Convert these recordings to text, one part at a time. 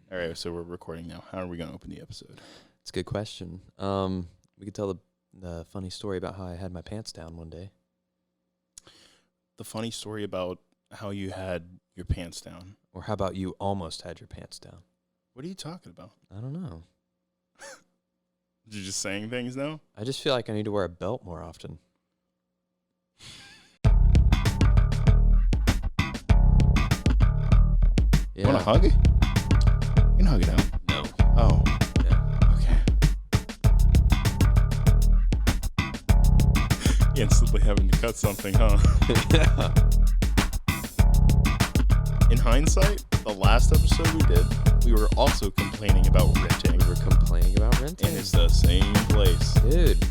All right, so we're recording now. How are we going to open the episode? It's a good question. We could tell the funny story about how I had my pants down one day. The funny story about how you had your pants down. Or how about you almost had your pants down? What are you talking about? I don't know. You're just saying things now? I just feel like I need to wear a belt more often. You want to hug it? You can hug it out. No. Oh. Yeah. Okay. Instantly having to cut something, huh? Yeah. In hindsight, the last episode we did, we were also complaining about renting. We were complaining about renting. And it's the same place. Dude.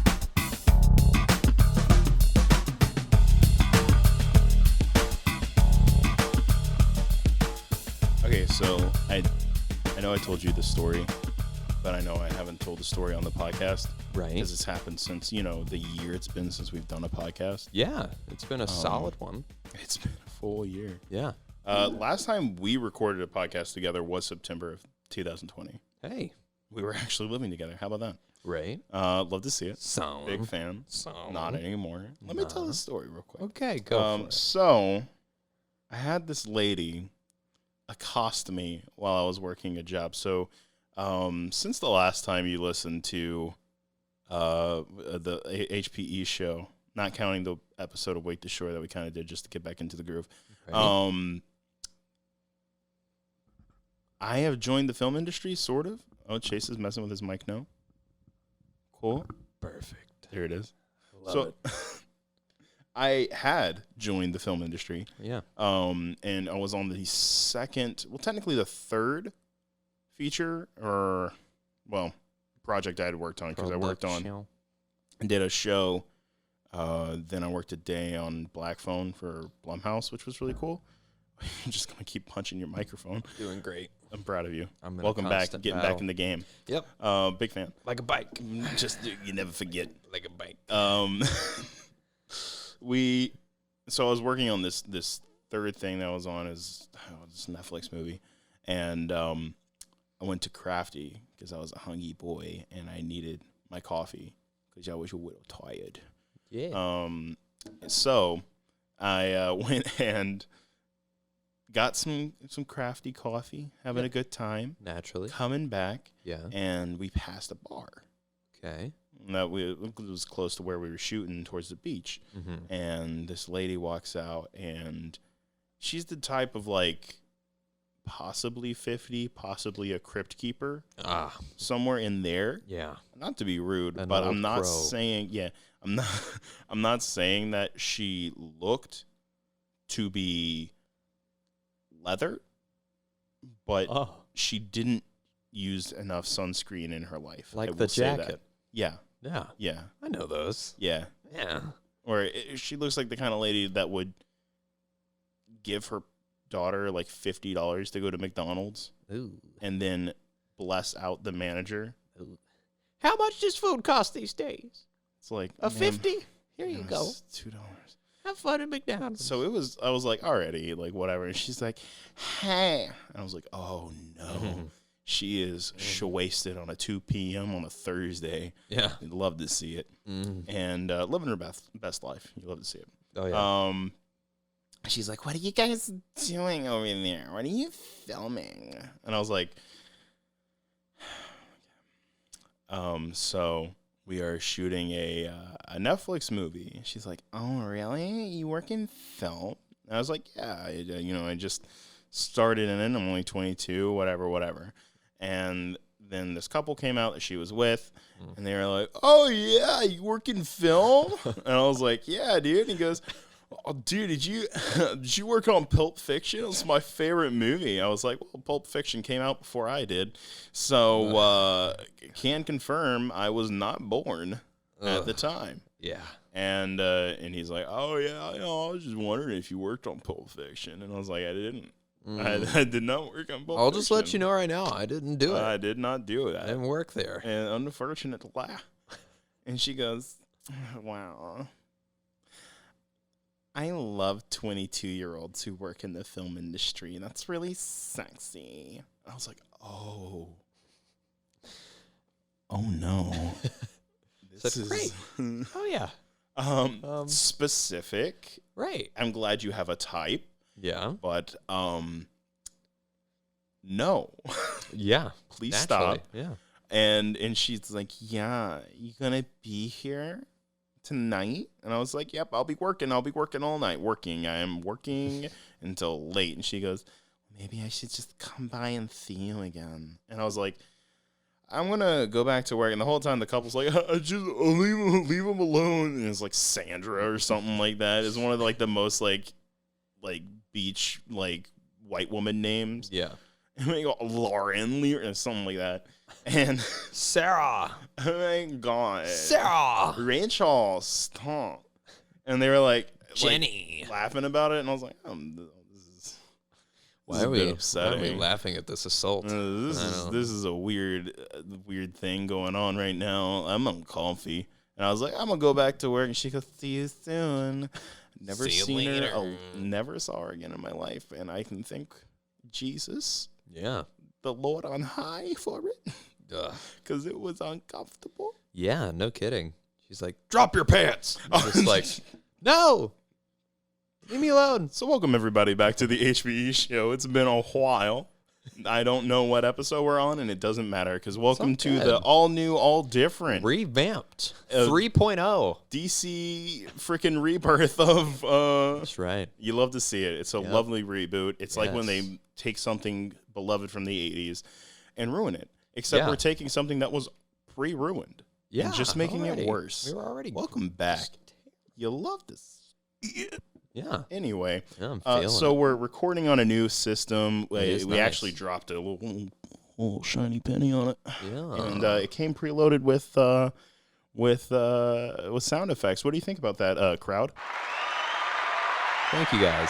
Okay, so I know I told you this story, but I know I haven't told the story on the podcast. Right. Because it's happened since, the year it's been since we've done a podcast. Yeah. It's been a solid one. It's been a full year. Yeah. Last time we recorded a podcast together was September of 2020. Hey. We were actually living together. How about that? Right. Love to see it. So. Big fan. Not anymore. Let me tell the story real quick. Okay, go for it. So, I had this lady accost me while I was working a job. So, since the last time you listened to the HPE show, not counting the episode of Wake to Shore that we kind of did just to get back into the groove, Right. I have joined the film industry, sort of. Oh, Chase is messing with his mic now. Cool. Perfect. There it is. Love it. I had joined the film industry. Yeah. And I was on the technically the third feature project I had worked on because I worked on and did a show. Then I worked a day on Black Phone for Blumhouse, which was really cool. I'm just going to keep punching your microphone. Doing great. I'm proud of you. Welcome back. Getting back in the game. Yep. Big fan. Like a bike. You never forget. Like a bike. So I was working on this third thing that I was on is this Netflix movie, and I went to Crafty because I was a hungry boy and I needed my coffee because I was a little tired. Yeah. So I went and got some Crafty coffee, having a good time. Naturally. Coming back, Yeah. and we passed a bar. Okay. That it was close to where we were shooting towards the beach. Mm-hmm. And this lady walks out, and she's the type of possibly 50, possibly a crypt keeper. Somewhere in there. Yeah. Not to be rude, An but old I'm not crow. saying I'm not saying that she looked to be leather, but she didn't use enough sunscreen in her life. I Like will the say that. jacket. Yeah. Yeah. Yeah. I know those. Yeah. Yeah. Or she looks like the kind of lady that would give her daughter like $50 to go to McDonald's. Ooh. And then bless out the manager. Ooh. How much does food cost these days? It's like A 50? Here you go. It's $2. Have fun at McDonald's. So I was like, already, like whatever. And she's like, hey. And I was like, oh no. She is wasted on a 2 p.m. on a Thursday. Yeah. I'd love to see it. And living her best life. You love to see it. Oh, yeah. She's like, what are you guys doing over there? What are you filming? And I was like, so we are shooting a Netflix movie. She's like, oh, really? You work in film? And I was like, yeah, I just started in it. I'm only 22, whatever. And then this couple came out that she was with, and they were like, oh, yeah, you work in film? And I was like, yeah, dude. And he goes, oh, dude, did you work on Pulp Fiction? It's my favorite movie. I was like, well, Pulp Fiction came out before I did. So can confirm I was not born at the time. Yeah. And he's like, oh, yeah, I was just wondering if you worked on Pulp Fiction. And I was like, I didn't. I did not work on Pulp Fiction. I'll just let you know right now. I didn't do it. I did not do that. I didn't work there. And unfortunately. And she goes, wow. I love 22-year-olds who work in the film industry. That's really sexy. I was like, oh no. This is great. Oh, yeah. Specific. Right. I'm glad you have a type, Yeah. but no. Yeah. Please Naturally. stop. Yeah. And she's like, yeah, you gonna be here tonight? And I was like, yep, I'll be working all night. I am working until late. And she goes, maybe I should just come by and see you again. And I was like, I'm gonna go back to work. And the whole time the couple's like, leave him alone. And it's like Sandra or something like that. It's one of the most like beach white woman names. Yeah. And they go Lauren or something like that. And Sarah. Oh my God. Sarah. Rachel, stop. And they were like, Jenny. laughing about it. And I was like, Why are we upsetting. laughing at this assault? This is a weird thing going on right now. I'm uncomfy. And I was like, I'm going to go back to work. And she goes, see you soon. Never seen her. Never saw her again in my life. And I can thank Jesus. Yeah. The Lord on high for it. Because it was uncomfortable. Yeah, no kidding. She's like, drop your pants. I'm just like, no. Leave me alone. So welcome, everybody, back to the HPE show. It's been a while. I don't know what episode we're on, and it doesn't matter, because welcome to the all-new, all-different... revamped 3.0. DC freaking rebirth of... That's right. You love to see it. It's a lovely reboot. It's like when they take something beloved from the 80s and ruin it. Except we're taking something that was pre-ruined and just making it worse. We were already... Welcome back. You love this. Yeah. Anyway, I'm feeling so it. we're recording on a new system. We nice. actually dropped a little shiny penny on it. Yeah. And it came preloaded with sound effects. What do you think about that, crowd? Thank you, guys.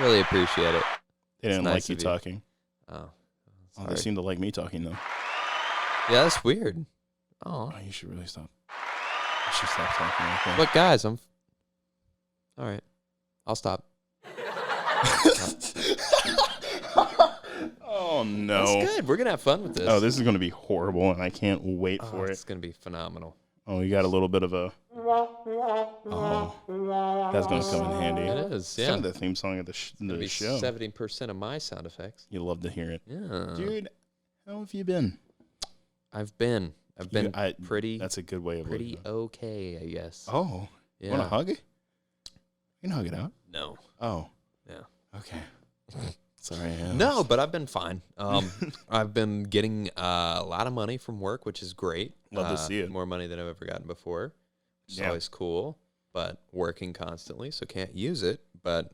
Really appreciate it. They didn't nice like you of you. talking. Oh. They seem to like me talking, though. Yeah, that's weird. Oh. You should really stop. You should stop talking like that. Look, guys, all right. I'll stop. Oh, no. That's good. We're going to have fun with this. Oh, this is going to be horrible, and I can't wait for it. It's going to be phenomenal. Oh, you got a little bit of a... Oh, that's going to come in handy. It is, yeah. It's kind of the theme song of the show. 70% of my sound effects. You love to hear it. Yeah. Dude, how have you been? I've been pretty... That's a good way of pretty looking at it. okay, I guess. Oh. Yeah. Want a hug? You can hug it out. No. Oh. Yeah. Okay. Sorry. No, but I've been fine. I've been getting a lot of money from work, which is great. Love to see it. More money than I've ever gotten before, which is Yeah. always cool. But working constantly, so can't use it. But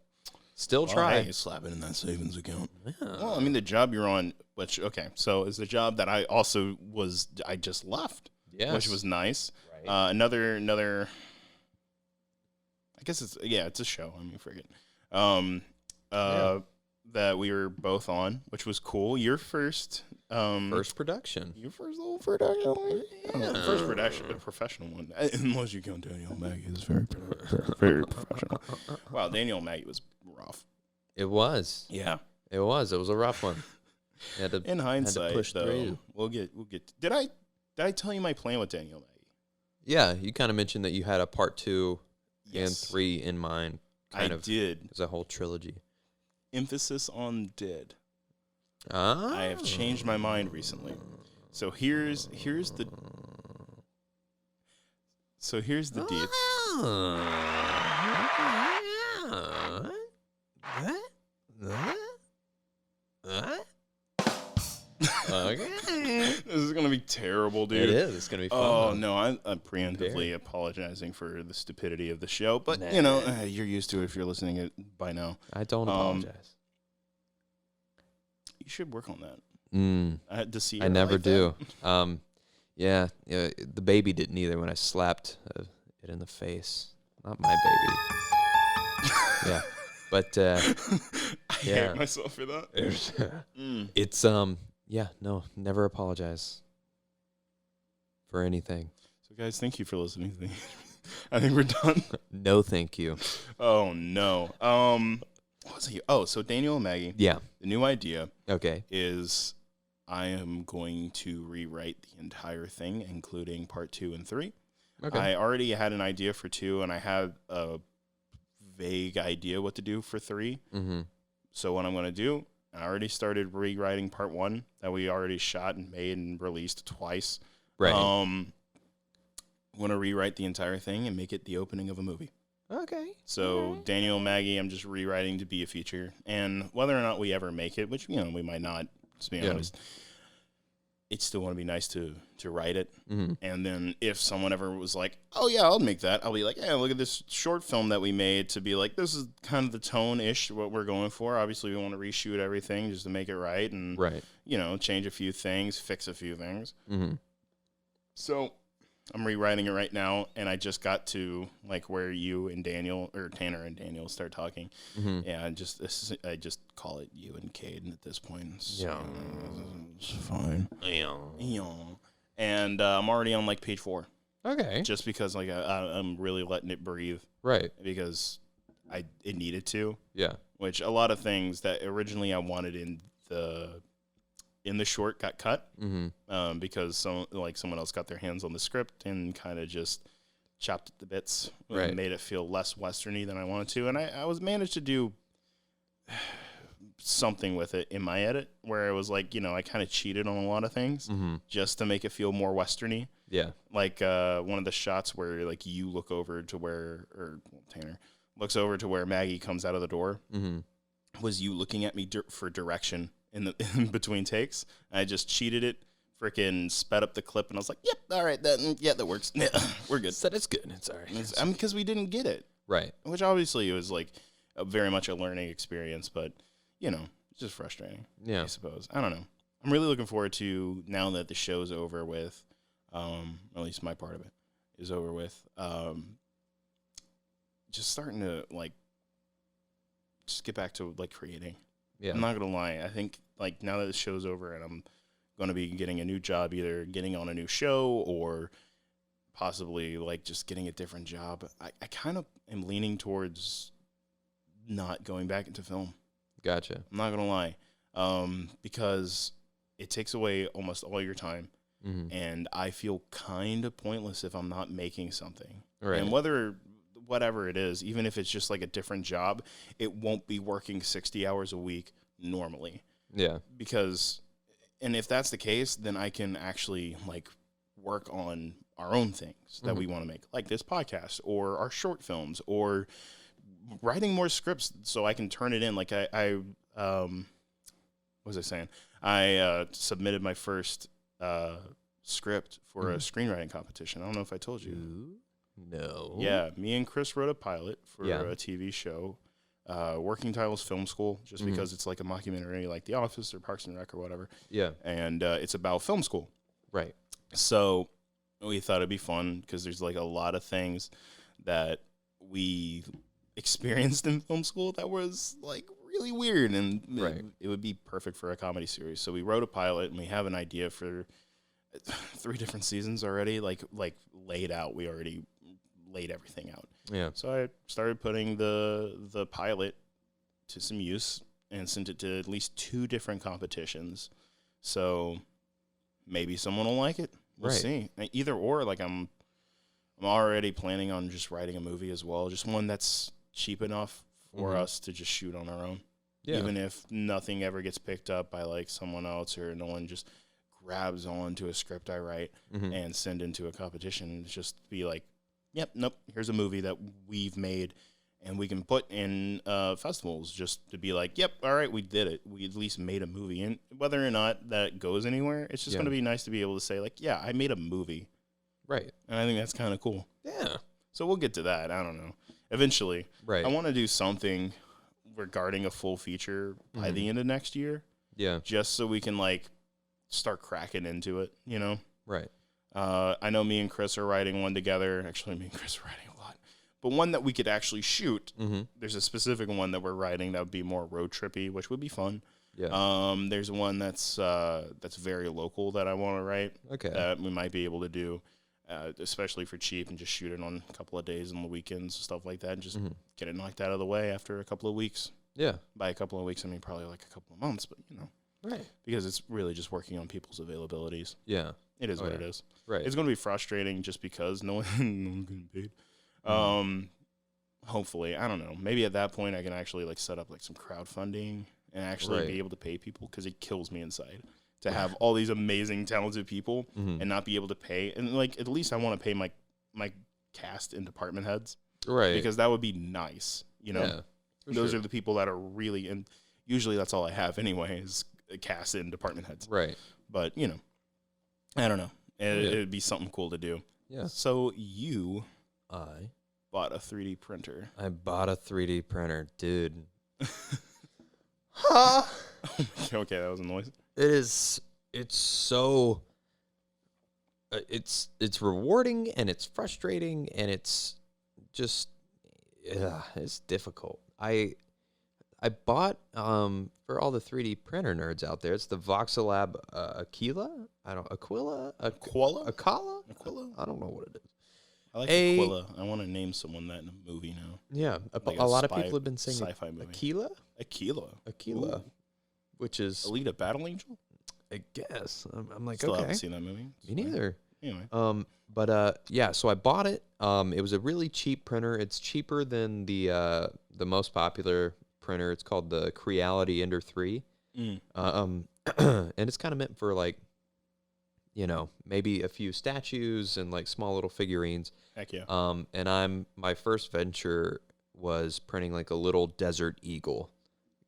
still try. Hey, slap it in that savings account. Yeah. Well, I mean, the job you're on, so is the job that I just left, Yes. which was nice. Right. Another. I guess it's a show. I mean, forget. That we were both on, which was cool. Your first production. Your first little production. Yeah. First production, a professional one. Unless you count Daniel Maggie, is very, very professional. Wow, Daniel Maggie was rough. It was. Yeah, it was. It was a rough one. In hindsight, push though, through. we'll get. Did I tell you my plan with Daniel Maggie? Yeah, you kind of mentioned that you had a part 2 and Yes. 3 in mind. I did. It was a whole trilogy. Emphasis on did. Ah. I have changed my mind recently. So here's the deal. Okay. This is gonna be terrible, dude. It is. It's gonna be fun. Oh though. no, I'm preemptively apologizing for the stupidity of the show, but Nah. you're used to it if you're listening it by now. I don't apologize. You should work on that. I had to see. I never do. Yeah, the baby didn't either when I slapped it in the face. Not my baby. Yeah, but I hate myself for that. It's no, never apologize for anything. So guys, thank you for listening to me. I think we're done. No, thank you. Oh no. what was it? Oh, so Daniel and Maggie. Yeah. The new idea Okay. is I am going to rewrite the entire thing, including part 2 and 3. Okay. I already had an idea for 2, and I had a vague idea what to do for 3. Mm-hmm. So what I'm going to do, I already started rewriting part 1 that we already shot and made and released twice. Right. I'm going to rewrite the entire thing and make it the opening of a movie. Okay. So Daniel and Maggie, I'm just rewriting to be a feature. And whether or not we ever make it, which, we might not, to be honest, it's still going to be nice to write it. Mm-hmm. And then if someone ever was like, oh, yeah, I'll make that, I'll be like, yeah, look at this short film that we made to be like, this is kind of the tone-ish, what we're going for. Obviously, we want to reshoot everything just to make it right and, change a few things, fix a few things. Mm-hmm. So I'm rewriting it right now, and I just got to like where you and Daniel, or Tanner and Daniel, start talking. Mm-hmm. Yeah, I just call it you and Caden at this point. It's fine. And I'm already on like page 4. Okay. Just because like I'm really letting it breathe. Right. Because it needed to. Yeah. Which a lot of things that originally I wanted in the short got cut, because someone else got their hands on the script and kind of just chopped it to bits and made it feel less westerny than I wanted to. And I was managed to do something with it in my edit where it was like, I kind of cheated on a lot of things just to make it feel more westerny. Yeah. Like one of the shots where like you look over to Tanner looks over to where Maggie comes out of the door was you looking at me for direction in between takes. I just cheated it, freaking sped up the clip, and I was like, "Yep, all right, that works. Yeah, we're good." Said it's good. It's all right. Because we didn't get it right, which obviously it was like very much a learning experience, but it's just frustrating. Yeah, I suppose. I don't know. I'm really looking forward to now that the show's over with. At least my part of it is over with. Just starting to just get back to creating. Yeah. I'm not going to lie. I think, now that the show's over and I'm going to be getting a new job, either getting on a new show or possibly, just getting a different job, I kind of am leaning towards not going back into film. Gotcha. I'm not going to lie. Because it takes away almost all your time. Mm-hmm. And I feel kind of pointless if I'm not making something. Right. And whatever it is, even if it's just a different job, it won't be working 60 hours a week normally. Yeah. And if that's the case, then I can actually work on our own things that we want to make, like this podcast or our short films or writing more scripts so I can turn it in. What was I saying? I submitted my first script for a screenwriting competition. I don't know if I told you. Ooh. No. Yeah, me and Chris wrote a pilot for a TV show, Working Titles Film School, just because it's like a mockumentary like The Office or Parks and Rec or whatever. Yeah. And it's about film school. Right. So we thought it'd be fun because there's a lot of things that we experienced in film school that was really weird, and it would be perfect for a comedy series. So we wrote a pilot, and we have an idea for 3 different seasons already, laid out. We already laid everything out. Yeah. So I started putting the pilot to some use and sent it to at least 2 different competitions. So maybe someone will like it. We'll see. Either or, I'm already planning on just writing a movie as well, just one that's cheap enough for us to just shoot on our own. Yeah. Even if nothing ever gets picked up by someone else or no one just grabs on to a script I write and send into a competition. It's just be yep, nope, here's a movie that we've made and we can put in festivals just to be yep, all right, we did it. We at least made a movie. And whether or not that goes anywhere, it's just going to be nice to be able to say yeah, I made a movie. Right. And I think that's kind of cool. Yeah. So we'll get to that. I don't know. Eventually. Right. I want to do something regarding a full feature by the end of next year. Yeah. Just so we can start cracking into it, Right. I know me and Chris are writing one together. Actually, me and Chris are writing a lot. But one that we could actually shoot. There's a specific one that we're writing that would be more road trippy, which would be fun. Yeah. There's one that's very local that I want to write. Okay. That we might be able to do, especially for cheap, and just shoot it on a couple of days on the weekends and stuff like that, and just get it knocked out of the way after a couple of weeks. Yeah. By a couple of weeks, I mean probably like a couple of months, but Right. because it's really just working on people's availabilities. Yeah. It is what it is. Right. It's going to be frustrating just because no one's getting paid. Hopefully, I don't know. Maybe at that point I can actually like set up like some crowdfunding and actually be able to pay people, because it kills me inside to have all these amazing, talented people and not be able to pay. And like, at least I want to pay my cast and department heads, right? Because that would be nice. Those are the people that are really, and usually that's all I have anyway is a cast and department heads, right? But I don't know. It'd be something cool to do. Yeah. So I bought a 3D printer. I bought a 3D printer, dude. Okay, that was a noise. It's so it's rewarding, and it's frustrating, and it's just it's difficult. I bought for all the 3D printer nerds out there, it's the Voxelab Aquila. Aquila. I don't know what it is. I like Aquila. I want to name someone that in a movie now. Yeah, Like a lot of people have been saying sci-fi movie. Aquila, Ooh. which is Alita Battle Angel. I guess I'm like, Still okay, haven't seen that movie. me neither. Anyway, yeah, so I bought it. It was a really cheap printer. It's cheaper than the most popular printer. It's called the Creality Ender 3. And it's kind of meant for like, maybe a few statues and like small little figurines. heck yeah. And my first venture was printing like a little Desert Eagle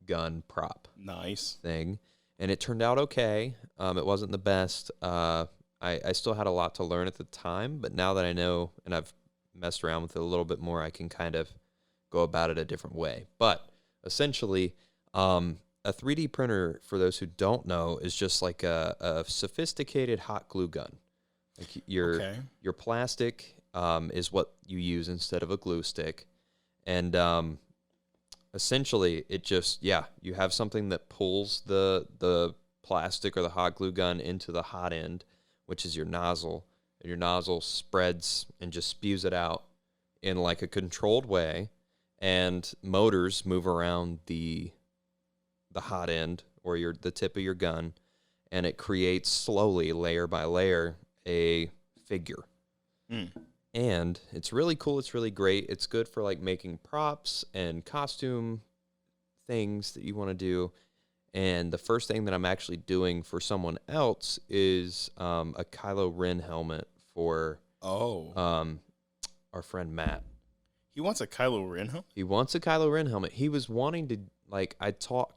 gun prop Nice. thing, and it turned out okay. It wasn't the best. I still had a lot to learn at the time, but now that I know and I've messed around with it a little bit more, I can kind of go about it a different way. But essentially, a 3D printer, for those who don't know, is just like a sophisticated hot glue gun. Like your plastic is what you use instead of a glue stick, and essentially it just you have something that pulls the plastic or the hot glue gun into the hot end, which is your nozzle. And your nozzle spreads and just spews it out in like a controlled way, and motors move around the hot end or the tip of your gun, and it creates slowly, layer by layer, a figure. And it's really cool. It's really great. It's good for like making props and costume things that you want to do. And the first thing that I'm actually doing for someone else is a Kylo Ren helmet for our friend Matt. He wants a Kylo Ren helmet? He wants a Kylo Ren helmet. He was wanting to, like, I talked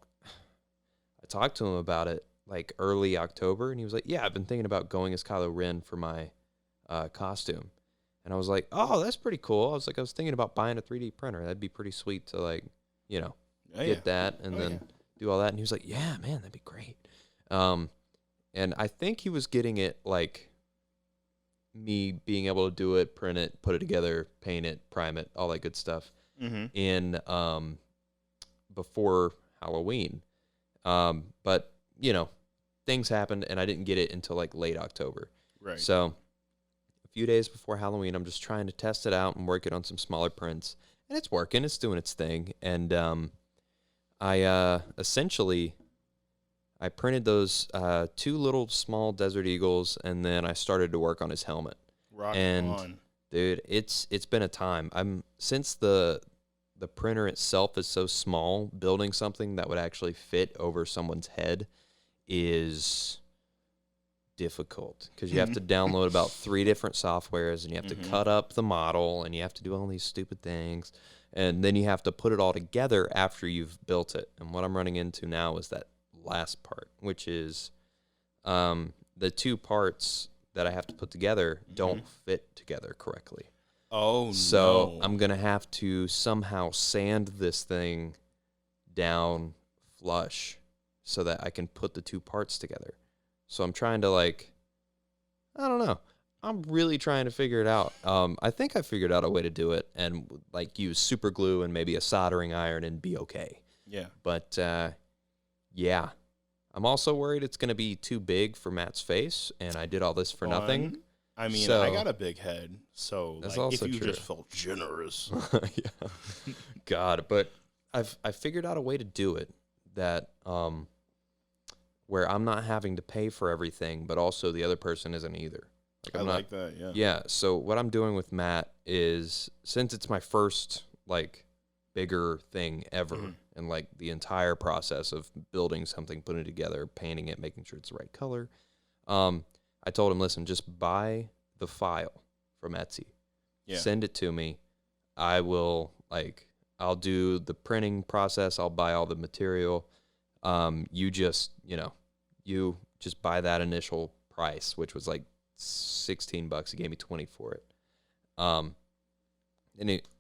to him about it like early October, and he was like, yeah, I've been thinking about going as Kylo Ren for my costume. And I was like, oh, that's pretty cool. I was thinking about buying a 3D printer. That'd be pretty sweet to, like, get that and then do all that. And he was like, yeah, man, that'd be great. And I think he was getting it like me being able to do it, print it, put it together, paint it, prime it, all that good stuff in before Halloween. But, things happened and I didn't get it until like late October. Right. So a few days before Halloween, I'm just trying to test it out and work it on some smaller prints. And it's working. It's doing its thing. And I printed those two little small Desert Eagles, and then I started to work on his helmet. Rock on. Dude, it's been a time. Since the printer itself is so small, building something that would actually fit over someone's head is difficult, because you have to download about 3 different softwares, and you have to cut up the model, and you have to do all these stupid things, and then you have to put it all together after you've built it. And what I'm running into now is that last part, which is the 2 parts that I have to put together don't fit together correctly. So I'm going to have to somehow sand this thing down flush so that I can put the 2 parts together. So I'm trying to, like, I don't know. I'm really trying to figure it out. I think I figured out a way to do it and, like, use super glue and maybe a soldering iron and be okay. Yeah. But, yeah. I'm also worried it's going to be too big for Matt's face, and I did all this for nothing. I mean, So, I got a big head, so that's like, also if you true. just felt generous. Yeah. God, but I've figured out a way to do it that where I'm not having to pay for everything, but also the other person isn't either. Like I like that, yeah. Yeah, so what I'm doing with Matt is, since it's my first, like, bigger thing ever, and, like, the entire process of building something, putting it together, painting it, making sure it's the right color, I told him, listen, just buy the file from Etsy. Yeah. Send it to me. I'll do the printing process. I'll buy all the material. You just buy that initial price, which was like $16. He gave me 20 for it. And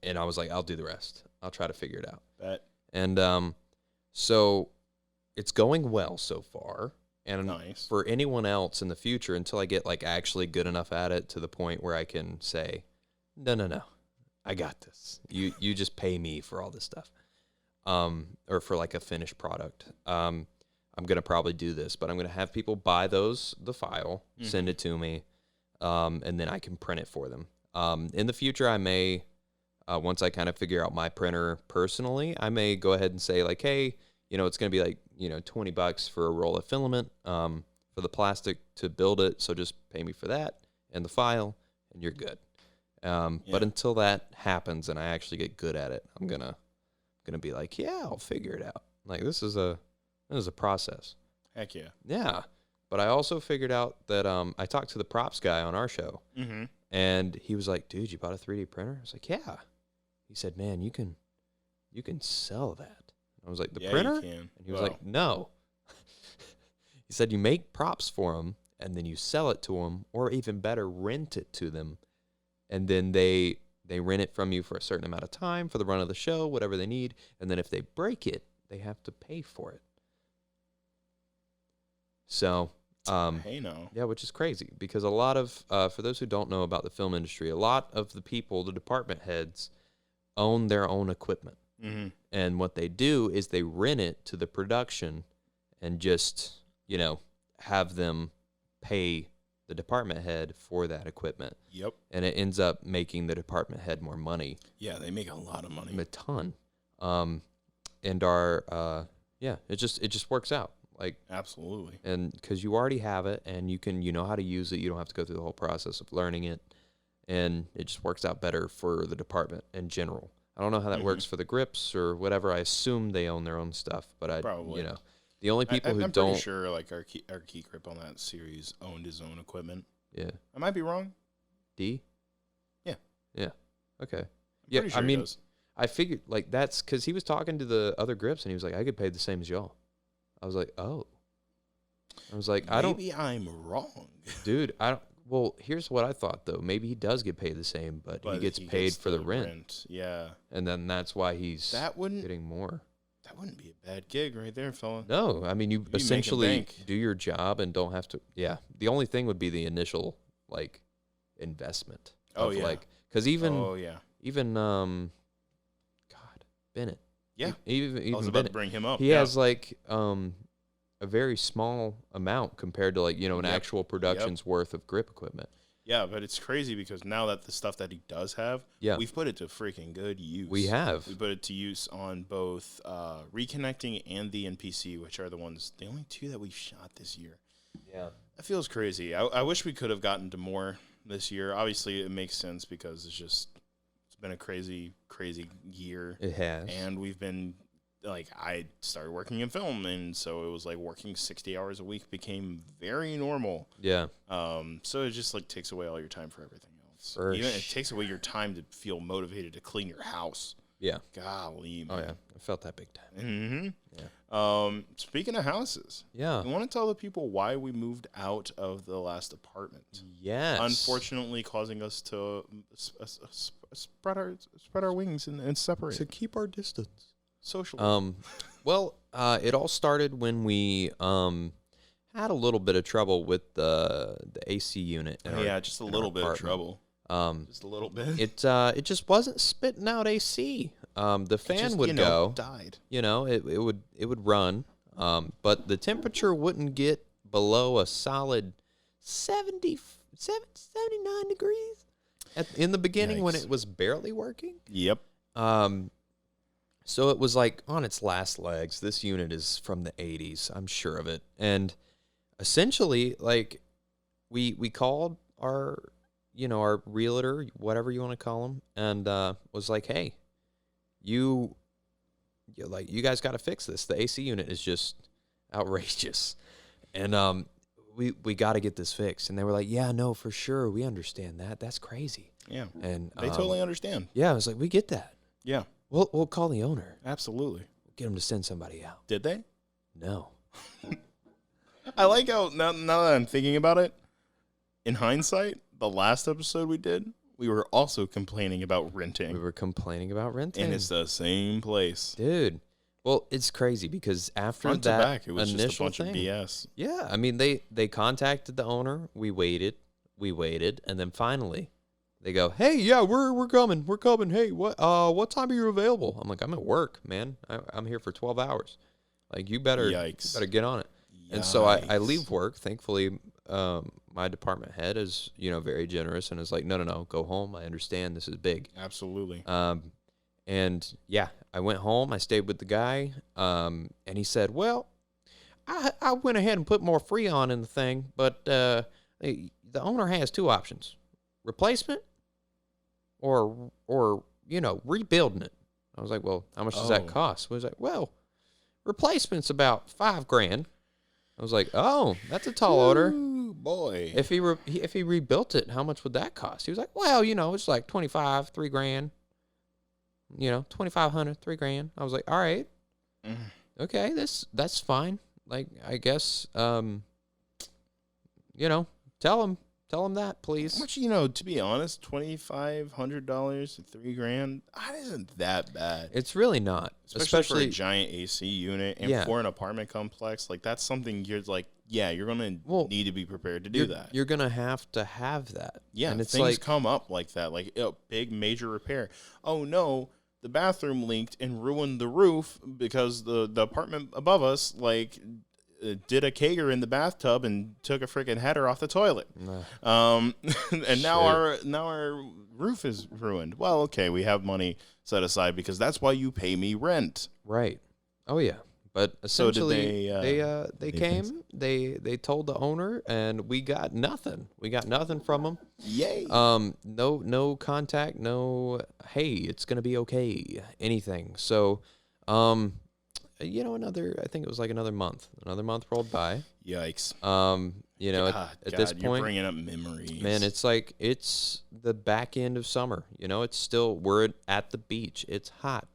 I was like, I'll do the rest. I'll try to figure it out. Bet. And so it's going well so far. And nice. For anyone else in the future, until I get like actually good enough at it to the point where I can say, no, I got this. You just pay me for all this stuff, or for like a finished product. I'm gonna probably do this, but I'm gonna have people buy the file, send it to me, and then I can print it for them. In the future, I may, once I kind of figure out my printer personally, I may go ahead and say like, hey, it's gonna be like $20 for a roll of filament, for the plastic to build it. So just pay me for that and the file, and you're good. But until that happens and I actually get good at it, I'm gonna be like, yeah, I'll figure it out. Like this is a process. Heck yeah. Yeah. But I also figured out that I talked to the props guy on our show, and he was like, dude, you bought a 3D printer? I was like, yeah. He said, man, you can sell that. I was like, the printer? You can. And he was like, no. He said, you make props for them, and then you sell it to them, or even better, rent it to them. And then they rent it from you for a certain amount of time for the run of the show, whatever they need. And then if they break it, they have to pay for it. So, hey, no. Yeah, which is crazy because a lot of, for those who don't know about the film industry, a lot of the people, the department heads, own their own equipment. And what they do is they rent it to the production and just, have them pay the department head for that equipment. Yep. And it ends up making the department head more money. Yeah, they make a lot of money. A ton. And our, it just works out. Like, absolutely. And because you already have it and you know how to use it. You don't have to go through the whole process of learning it. And it just works out better for the department in general. I don't know how that works for the grips or whatever. I assume they own their own stuff, but probably. The only people who I'm don't. I'm pretty sure like our key grip on that series owned his own equipment. Yeah. I might be wrong. D? Yeah. Yeah. Okay. I'm pretty sure he does. I figured like that's because he was talking to the other grips and he was like, I get paid the same as y'all. I was like, oh. I was like, maybe I'm wrong. Dude, I don't. Well, here's what I thought, though. Maybe he does get paid the same, but he gets paid for the rent. Yeah. And then that's why he's getting more. That wouldn't be a bad gig right there, fella. No, I mean, you essentially do your job and don't have to. Yeah. The only thing would be the initial, like, investment. Oh, yeah. Like, because even, God, Bennett. Yeah. Even I was about Bennett, to bring him up. He has, like, a very small amount compared to like an actual production's worth of grip equipment. Yeah, but it's crazy because now that the stuff that he does have, we've put it to freaking good use. We have. We put it to use on both reconnecting and the NPC, which are the only two that we've shot this year. Yeah, that feels crazy. I wish we could have gotten to more this year. Obviously, it makes sense because it's been a crazy year. It has, and we've been. Like, I started working in film, and so it was like working 60 hours a week became very normal. Yeah. So it just like takes away all your time for everything else. It takes away your time to feel motivated to clean your house. Yeah. Golly, man. Oh, yeah. I felt that big time. Mm-hmm. Yeah. Speaking of houses. Yeah. You want to tell the people why we moved out of the last apartment? Yes. Unfortunately, causing us to spread our wings and separate. To keep our distance. Social. Well, it all started when we had a little bit of trouble with the AC unit. Just a little bit of trouble. Just a little bit. It just wasn't spitting out AC. The fan would go. Died. It would run. But the temperature wouldn't get below a solid 79 degrees in the beginning when it was barely working. Yep. So it was like on its last legs. This unit is from the 80s. I'm sure of it. And essentially, like, we called our, our realtor, whatever you want to call him, and was like, hey, you guys got to fix this. The AC unit is just outrageous. And we got to get this fixed. And they were like, yeah, no, for sure. We understand that. That's crazy. Yeah. And they totally understand. Yeah, I was like, we get that. Yeah. We'll call the owner. Absolutely. Get him to send somebody out. Did they? No. I like how, now that I'm thinking about it, in hindsight, the last episode we did, we were also complaining about renting. We were complaining about renting. And it's the same place. Dude. Well, it's crazy because after Front that to back, it was initial just a bunch thing, of BS. Yeah, I mean, they contacted the owner. We waited, and then finally they go, "Hey, yeah, we're coming. Hey, what time are you available?" I'm like, "I'm at work, man. I'm here for 12 hours. Like, you better get on it." Yikes. And so I leave work. Thankfully, my department head is very generous and is like, "No, go home. I understand. This is big." Absolutely. And yeah, I went home. I stayed with the guy, and he said, "Well, I went ahead and put more Freon in the thing, but the owner has two options: replacement or rebuilding it." I was like, "Well, how much does that cost?" He was like, "Well, replacement's about $5,000." I was like, "Oh, that's a tall order." Boy, if he rebuilt it, how much would that cost? He was like, "Well, it's like $3,000. 2,500, $3,000. I was like, all right, okay, that's fine. Like, I guess, tell him that, please. Which, to be honest, $2,500, $3,000, that isn't that bad. It's really not, especially for a giant AC unit and for an apartment complex. Like, that's something you're like, yeah, you're gonna need to be prepared to do that. You're gonna have to have that. Yeah, and it's things come up like that, like a big major repair. Oh no, the bathroom leaked and ruined the roof because the apartment above us did a kegger in the bathtub and took a freaking header off the toilet. And now our roof is ruined. Well, okay, we have money set aside because that's why you pay me rent. Right. Oh yeah. But essentially, they came. They told the owner, and we got nothing. We got nothing from them. Yay! No contact. No. Hey, it's gonna be okay. Anything. So, I think it was like another month. Another month rolled by. Yikes! At this point, you're bringing up memories. Man, it's the back end of summer. It's still, we're at the beach. It's hot.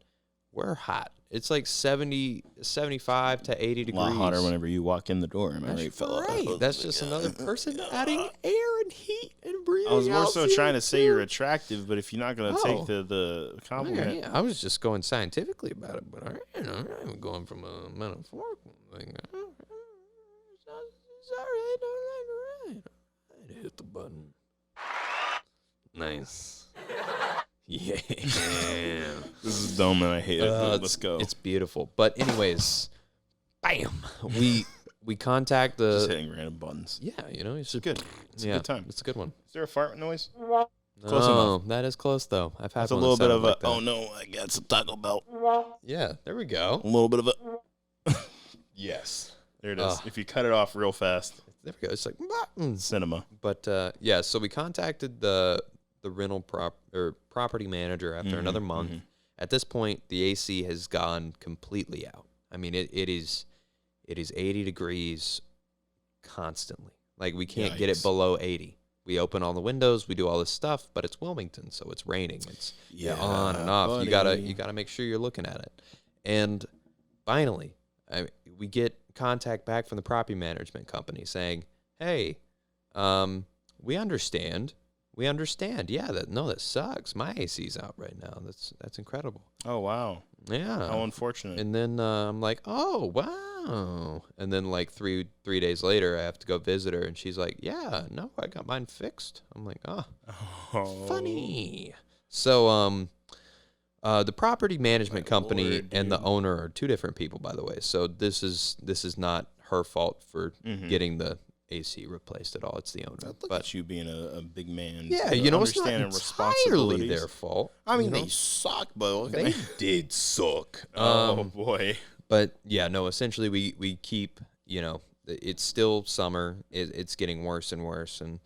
We're hot. It's like 75 to 80 degrees. A lot hotter whenever you walk in the door. Am I right, fella? Right. That's just another person adding air and heat and breathing. I was more so trying to say you're attractive, but if you're not going to take the compliment. Yeah, I was just going scientifically about it, but I'm not going from a metaphorical thing. It's all right. I hit the button. Nice. Yeah. This is dumb and I hate it. Let's go. It's beautiful. But anyways, bam. We contact the... Just hitting random buttons. Yeah, it's good. It's a good time. It's a good one. Is there a fart noise? Close enough. That is close, though. I've had a little bit of a, oh no, I got some Taco Bell. Yeah, there we go. A little bit of a... Yes. There it is. If you cut it off real fast. There we go. It's like... Cinema. But, so we contacted the rental property manager after another month. At this point, the AC has gone completely out. I mean, it is 80 degrees constantly. Like, we can't get it below 80. We open all the windows, we do all this stuff, but it's Wilmington, so it's raining. It's on and off. Buddy. You gotta make sure you're looking at it. And finally, we get contact back from the property management company saying, "Hey, we understand. Yeah, that sucks. My AC's out right now. That's incredible." Oh, wow. Yeah. How unfortunate. And then I'm like, "Oh, wow." And then like three days later, I have to go visit her, and she's like, "Yeah, no, I got mine fixed." I'm like, "Oh. Funny." So the property management company and the owner are two different people, by the way. So this is not her fault for getting the AC replaced at all. It's the owner. Look at you being a big man. Yeah, it's not entirely their fault. I mean, they suck, but they did suck. Oh, boy. But, yeah, no, essentially we keep, it's still summer. It's getting worse and worse. And,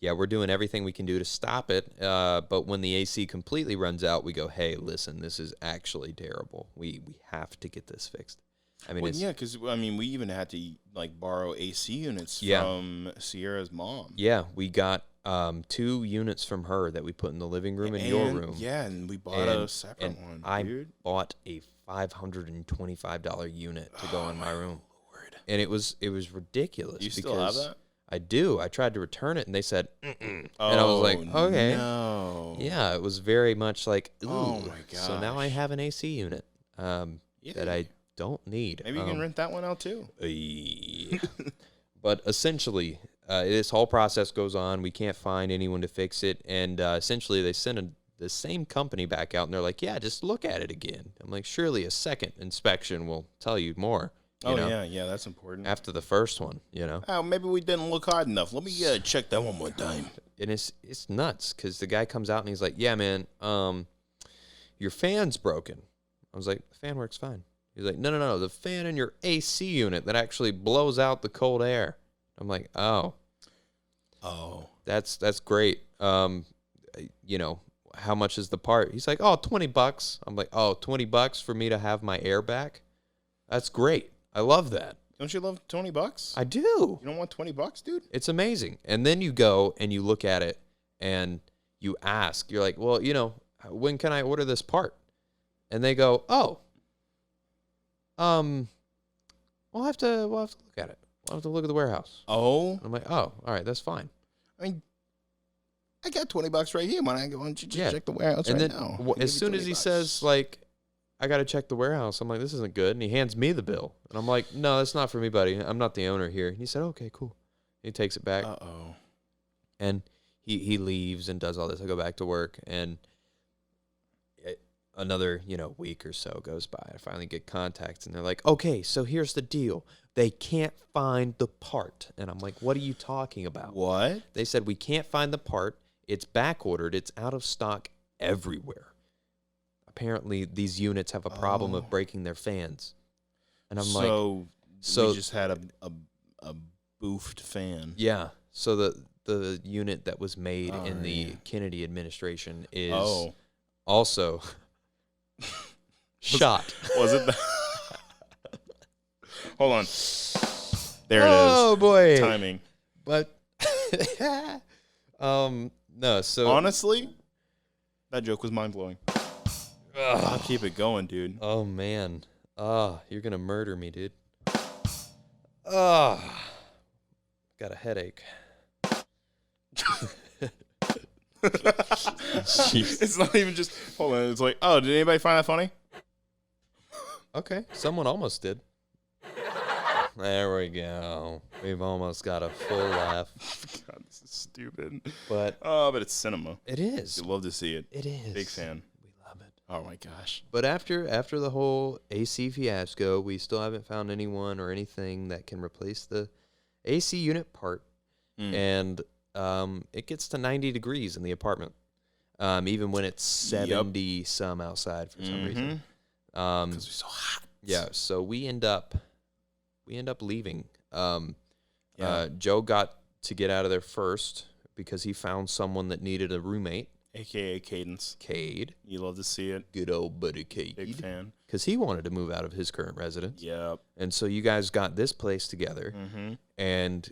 yeah, we're doing everything we can do to stop it. But when the AC completely runs out, we go, hey, listen, this is actually terrible. We have to get this fixed. I mean, because we even had to borrow AC units from Sierra's mom. Yeah, we got 2 units from her that we put in the living room and your room. Yeah, and we bought a separate one. I bought a $525 unit to go in my room. Lord. And it was ridiculous. You still have that? I do. I tried to return it, and they said, mm-mm. And I was like, okay. No. Yeah, it was very much like, ooh. Oh, my gosh. So now I have an AC unit that I don't need. Maybe you can rent that one out, too. But essentially, this whole process goes on. We can't find anyone to fix it. And essentially, they send the same company back out, and they're like, yeah, just look at it again. I'm like, surely a second inspection will tell you more. Yeah, that's important. After the first one, Oh, maybe we didn't look hard enough. Let me check that one more time. And it's nuts because the guy comes out and he's like, yeah, man, your fan's broken. I was like, the fan works fine. He's like, no, the fan in your AC unit that actually blows out the cold air. I'm like, oh, that's great. How much is the part? He's like, oh, $20. I'm like, oh, $20 for me to have my air back? That's great. I love that. Don't you love $20? I do. You don't want $20, dude? It's amazing. And then you go and you look at it and you ask. You're like, well, when can I order this part? And they go, oh, we'll have to look at it. We'll have to look at the warehouse. Oh. And I'm like, oh, all right, that's fine. I mean, I got $20 right here. Why don't you just check the warehouse and right then, now? As soon as he says, I got to check the warehouse, I'm like, this isn't good. And he hands me the bill. And I'm like, no, that's not for me, buddy. I'm not the owner here. And he said, okay, cool. He takes it back. Uh-oh. And he leaves and does all this. I go back to work, and another, week or so goes by. I finally get contacts, and they're like, okay, so here's the deal. They can't find the part. And I'm like, what are you talking about? What? They said, we can't find the part. It's back ordered. It's out of stock everywhere. Apparently, these units have a problem of breaking their fans. And I'm like, so we just had a boofed fan. Yeah. So the unit that was made in the Kennedy administration is also shot. Was it? Hold on. There it is. Oh boy. Timing. But no. So honestly, that joke was mind blowing. I'll keep it going, dude. Oh man. You're gonna murder me, dude. Got a headache. It's not even just. Hold on. It's like, oh, did anybody find that funny? Okay, someone almost did. There we go. We've almost got a full laugh. God, this is stupid. But it's cinema. It is. You love to see it. It is. Big fan. We love it. Oh my gosh. But after the whole AC fiasco, we still haven't found anyone or anything that can replace the AC unit part. And it gets to 90 degrees in the apartment, even when it's 70 some outside for some reason. Because we're so hot. Yeah, so we end up leaving. Joe got to get out of there first because he found someone that needed a roommate. AKA Cadence. Cade. You love to see it. Good old buddy Cade. Big fan. Because he wanted to move out of his current residence. Yep. And so you guys got this place together. And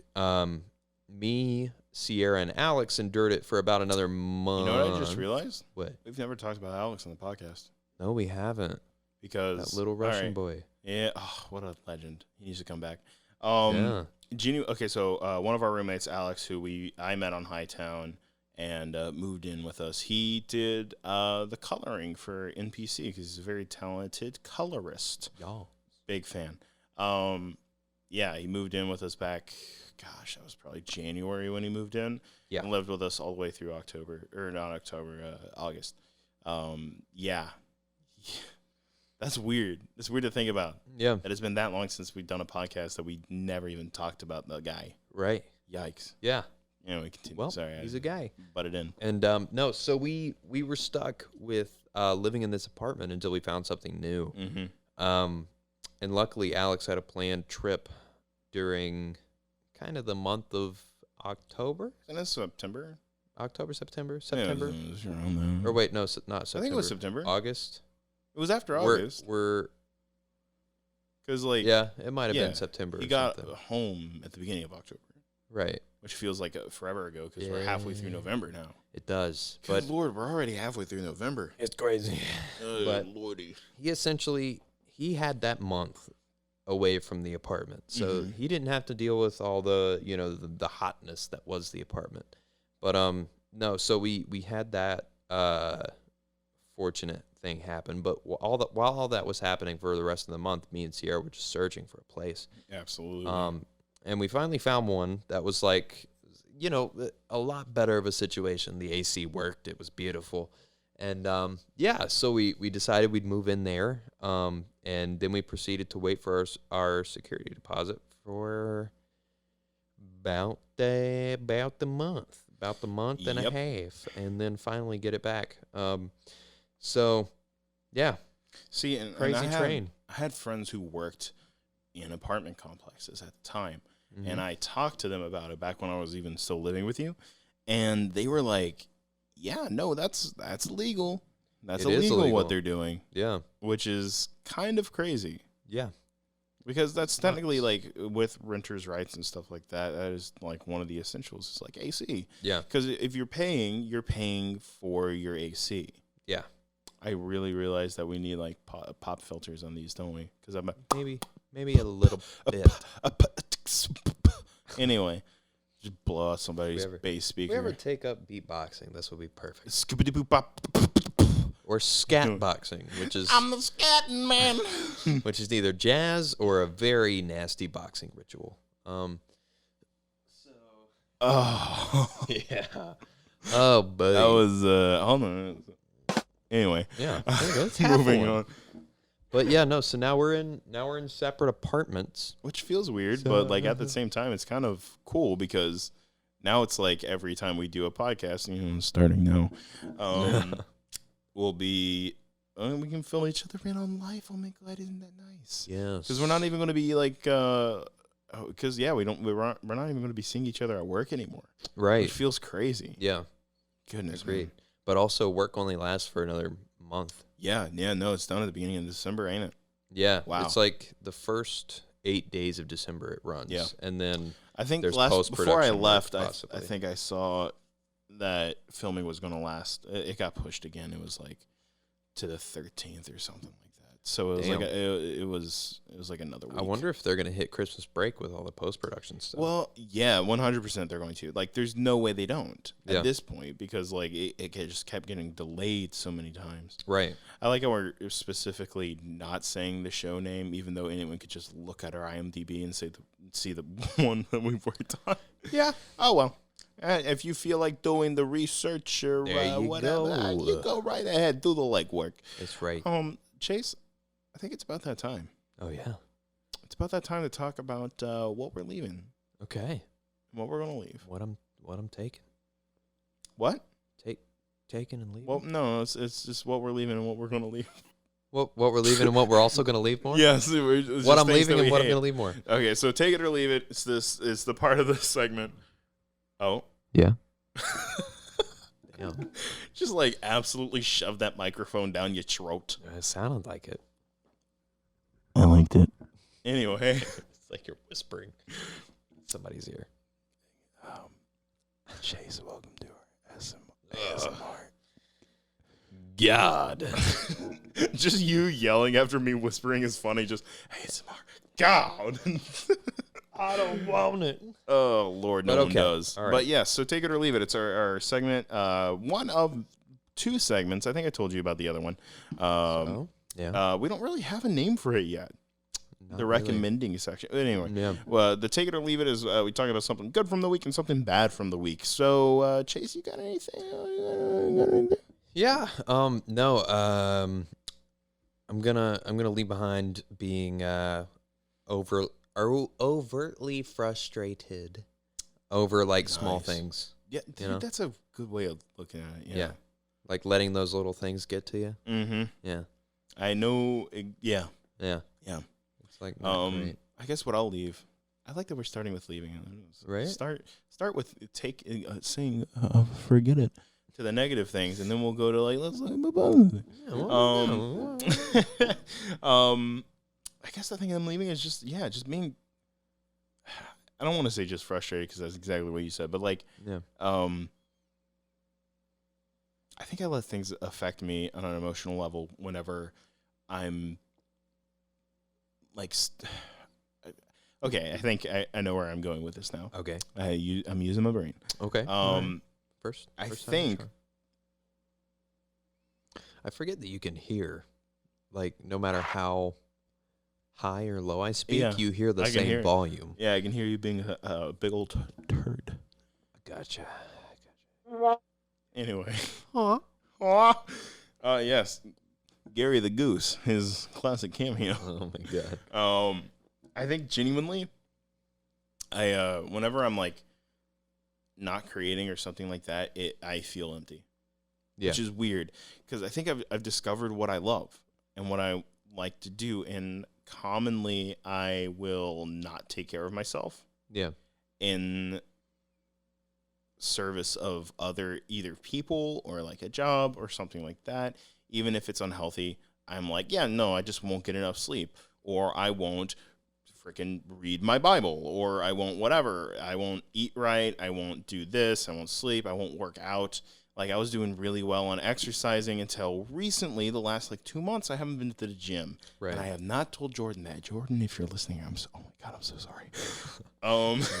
me, Sierra, and Alex endured it for about another month. You know what I just realized? What? We've never talked about Alex on the podcast. No, we haven't. Because that little Russian boy. Yeah. Oh, what a legend. He needs to come back. Yeah. Okay, so one of our roommates, Alex, who I met on Hightown and moved in with us, he did the coloring for NPC because he's a very talented colorist. Y'all. Big fan. Yeah, he moved in with us back, gosh, that was probably January when he moved in. Yeah. And lived with us all the way through August. Yeah. That's weird. It's weird to think about. Yeah. That it's been that long since we've done a podcast that we never even talked about the guy. Right. Yikes. Yeah. We continue. Well, Sorry, he's a guy. Butted in. And no, so we were stuck with living in this apartment until we found something new. Mm-hmm. And luckily, Alex had a planned trip during kind of the month of October. And that's September. September. Yeah, it was around there. Or wait, no, not September. I think it was September. August. It was after August. Because yeah, it might have been September. He got home at the beginning of October. Right. Which feels like forever ago because we're halfway through November now. It does. Good Lord, we're already halfway through November. It's crazy. But Lordy. He had that month away from the apartment. So he didn't have to deal with all the, the hotness that was the apartment. But no, so we had that fortunate thing happen. But while all that was happening for the rest of the month, me and Sierra were just searching for a place. Absolutely. And we finally found one that was like, a lot better of a situation. The AC worked. It was beautiful. And, so we decided we'd move in there. And then we proceeded to wait for our security deposit for about the month and a half, and then finally get it back. So, yeah. See, and crazy train. I had friends who worked in apartment complexes at the time, and I talked to them about it back when I was even still living with you, and they were like, "Yeah, no, that's legal. That's illegal what they're doing." Yeah, which is kind of crazy. Yeah, because that's technically like with renters' rights and stuff like that. That is like one of the essentials. It's like AC. Yeah, because if you're paying for your AC. Yeah. I really realized that we need like pop filters on these, don't we? Because I'm maybe a little bit. Anyway, just blow out somebody's bass speaker. If we ever take up beatboxing, this would be perfect. Skibbity boop bop. Or scat boxing, which is I'm the scatting man. Which is either jazz or a very nasty boxing ritual. Oh yeah. Oh, buddy. That was hold on. Anyway, yeah. Let's moving on. But yeah, no. So now we're in separate apartments, which feels weird, but like at the same time, it's kind of cool because now it's like every time we do a podcast, starting now, we'll be we can fill each other in on life. Oh my God, isn't that nice? Yes. Because we're not even going to be like because we're not even going to be seeing each other at work anymore. Right. It feels crazy. Yeah. Goodness. Agreed. But also, work only lasts for another month. Yeah, no, it's done at the beginning of December, ain't it? Yeah. Wow. It's like the first 8 days of December it runs. Yeah. And then I think there's before I left, I think I saw that filming was going to last. It got pushed again. It was like to the 13th or something like that. So it was it was like another week. I wonder if they're going to hit Christmas break with all the post-production stuff. Well, yeah, 100% they're going to. Like, there's no way they don't at this point because, like, it just kept getting delayed so many times. Right. I like how we're specifically not saying the show name, even though anyone could just look at our IMDb and see the one that we've worked on. Yeah. Oh, well. If you feel like doing the research or whatever, you go right ahead. Do the legwork. That's right. Chase, I think it's about that time. Oh, yeah. It's about that time to talk about what we're leaving. Okay. What we're going to leave. What I'm taking. What? Taking and leaving? Well, no, it's just what we're leaving and what we're going to leave. What we're leaving and what we're also going to leave more? Yes. What I'm leaving and what I'm going to leave more. Okay, so take it or leave it. It's the part of this segment. Oh. Yeah. Damn. Just like absolutely shove that microphone down your throat. It sounded like it. I liked it. Anyway. It's like you're whispering in somebody's ear. Chase, welcome to our ASMR. God. Just you yelling after me whispering is funny. Just, ASMR. God. I don't want it. Oh, Lord, no one does. Right. But yes, so take it or leave it. It's our segment. One of two segments. I think I told you about the other one. Yeah. We don't really have a name for it yet. The recommending section. Anyway, yeah. The take it or leave it is we talk about something good from the week and something bad from the week. So, Chase, you got anything? Yeah. No. I'm I'm gonna leave behind being overtly frustrated over like small Nice. things. Yeah, dude, that's a good way of looking at it. Yeah. Like letting those little things get to you. Mm-hmm. Yeah. I know. Yeah. Yeah. Yeah. It's like not great. I guess what I'll leave. I like that we're starting with leaving. Right. Start with saying forget it to the negative things, and then we'll go to like let's move on. I guess the thing I'm leaving is just being. I don't want to say just frustrated because that's exactly what you said, but like I think I let things affect me on an emotional level whenever I'm like. Okay, I think I know where I'm going with this now. Okay. I'm using my brain. Okay. First I time, think. sure. I forget that you can hear, like, no matter how high or low I speak, you hear the same volume. Yeah, I can hear you being a big old turd. Gotcha. Anyway. Yes. Gary the Goose, his classic cameo. Oh, my God. I think genuinely, whenever I'm like not creating or something like that, I feel empty, which is weird because I think I've discovered what I love and what I like to do, and commonly I will not take care of myself. Yeah. In service of either people or like a job or something like that, even if it's unhealthy. I'm like, I just won't get enough sleep, or I won't freaking read my Bible, or I won't whatever. I won't eat right. I won't do this. I won't sleep. I won't work out. Like, I was doing really well on exercising until recently. The last 2 months, I haven't been to the gym. Right. And I have not told Jordan that. Jordan, if you're listening, oh my God, I'm so sorry.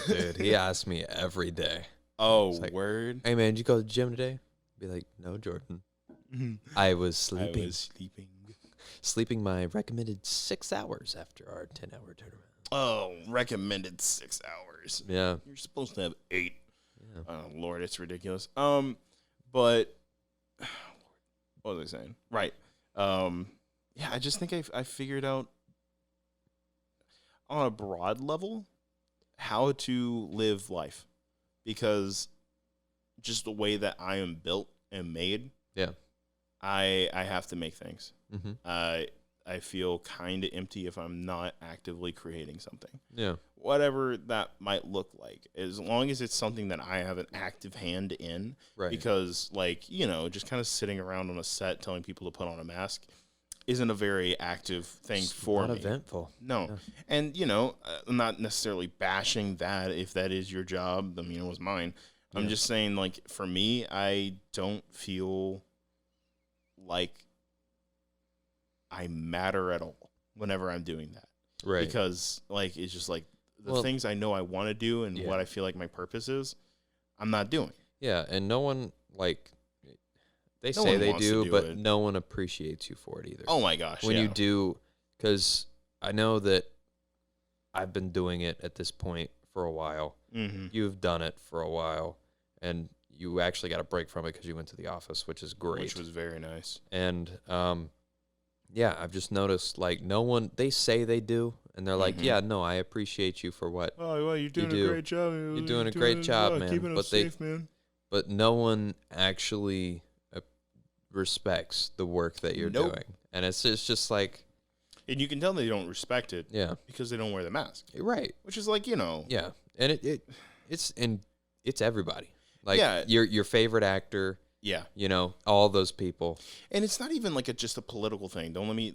Dude, he asks me every day. Oh, like, word. Hey man, did you go to the gym today? Be like, no, Jordan. I was sleeping. Sleeping my recommended 6 hours after our 10-hour tournament. Oh, recommended 6 hours. Yeah. You're supposed to have 8. Yeah. Oh, Lord, it's ridiculous. But what was I saying? Right. I just think I figured out on a broad level how to live life, because just the way that I am built and made. Yeah. I have to make things. Mm-hmm. I feel kind of empty if I'm not actively creating something. Yeah. Whatever that might look like, as long as it's something that I have an active hand in. Right. Because, just kind of sitting around on a set telling people to put on a mask isn't a very active thing for me. Not eventful. No. Yeah. And, I'm not necessarily bashing that if that is your job. I mean, it was mine. Yeah. I'm just saying, for me, I don't feel like I matter at all whenever I'm doing that. Right. Because, it's just, the things I know I want to do and what I feel like my purpose is, I'm not doing. Yeah, and no one, they say they do, but no one appreciates you for it either. Oh, my gosh, when you do, because I know that I've been doing it at this point for a while. Mm-hmm. You've done it for a while, and you actually got a break from it because you went to the office, which is great. Which was very nice. And, I've just noticed, no one, they say they do, and they're like, I appreciate you for what you're doing a great job. You're doing a great job, man. Keeping us safe, man. But no one actually respects the work that you're doing. And it's just and you can tell they don't respect it. Yeah. Because they don't wear the mask. Right. Which is Yeah. And it's everybody. Yeah. Your favorite actor. Yeah. All those people. And it's not even just a political thing. Don't let me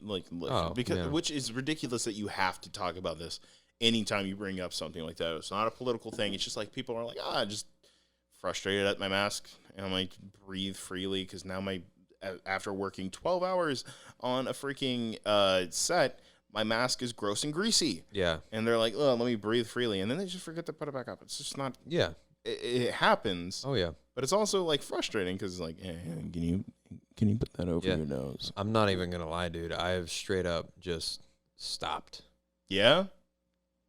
which is ridiculous that you have to talk about this anytime you bring up something like that. It's not a political thing. It's just people are just frustrated at my mask, and I'm breathe freely because now after working 12 hours on a freaking set, my mask is gross and greasy. Yeah. And they're like, oh, let me breathe freely, and then they just forget to put it back up. It's just not. Yeah. It happens. Oh yeah. But it's also frustrating because hey, can you put that over your nose? I'm not even gonna lie, dude. I have straight up just stopped. Yeah.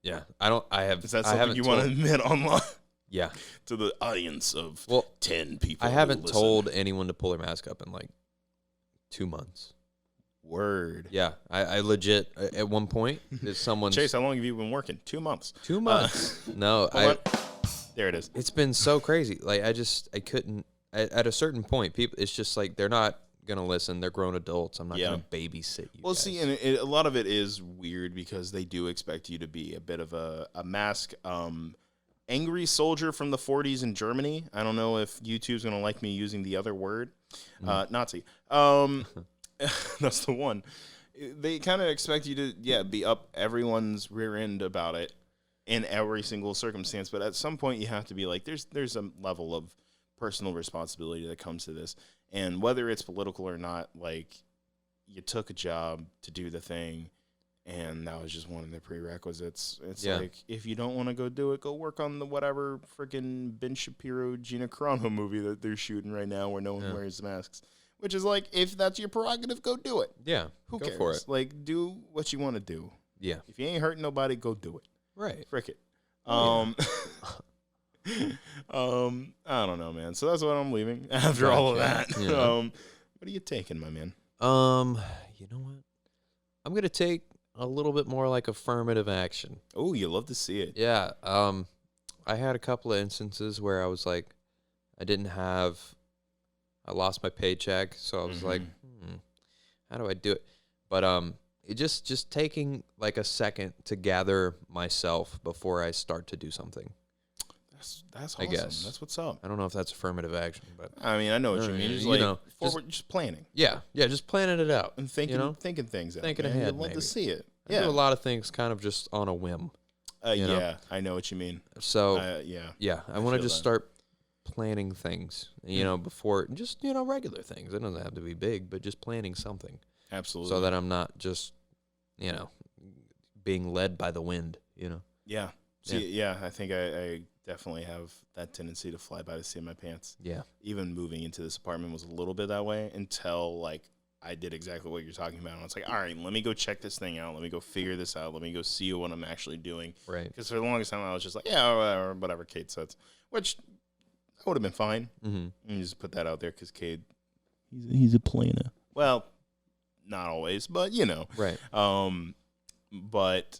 Yeah. I have. Is that something you want to admit online? Yeah. To the audience of 10 people. I haven't told anyone to pull their mask up in 2 months. Word. Yeah, I legit at one point someone Chase, how long have you been working? 2 months. 2 months. No, Hold on. There it is. It's been so crazy. Like I couldn't. At a certain point, people. It's just like they're not gonna listen. They're grown adults. I'm not gonna babysit you. Well, guys. see, and a lot of it is weird because they do expect you to be a bit of a mask. Angry soldier from the 40s in Germany. I don't know if YouTube's gonna like me using the other word, Nazi. That's the one. They kind of expect you to be up everyone's rear end about it in every single circumstance. But at some point, you have to be like, there's a level of personal responsibility that comes to this, and whether it's political or not, like, you took a job to do the thing, and that was just one of the prerequisites. It's like, if you don't want to go do it, go work on the whatever freaking Ben Shapiro, Gina Carano movie that they're shooting right now where no one wears masks. Which is like, if that's your prerogative, go do it. Yeah, who cares? For it. Like, do what you want to do. Yeah, if you ain't hurting nobody, go do it. Right, frick it. I don't know, man. So that's what I'm leaving after all of that. Yeah. What are you taking, my man? You know what? I'm gonna take a little bit more like affirmative action. Oh, you love to see it. Yeah. I had a couple of instances where I was like, I lost my paycheck, so I was like, how do I do it? But it just taking like a second to gather myself before I start to do something. That's awesome. I guess That's what's up. I don't know if that's affirmative action, but I mean, I know what you mean. Just just planning. Yeah, just planning it out and thinking things out. Thinking ahead. You'd love to see it. I do a lot of things kind of just on a whim. Yeah, I know what you mean. So I want to just start planning things, before just regular things. It doesn't have to be big, but just planning something. Absolutely. So that I'm not just being led by the wind. Yeah. See, I think I definitely have that tendency to fly by the seat of my pants. Yeah. Even moving into this apartment was a little bit that way until like I did exactly what you're talking about. And I was like, all right, let me go check this thing out. Let me go figure this out. Let me go see what I'm actually doing. Right. Because for the longest time I was just like, yeah, whatever Cade says, which would have been fine. Mm-hmm. And just put that out there because Cade, he's a planner. Well, not always, but Right. But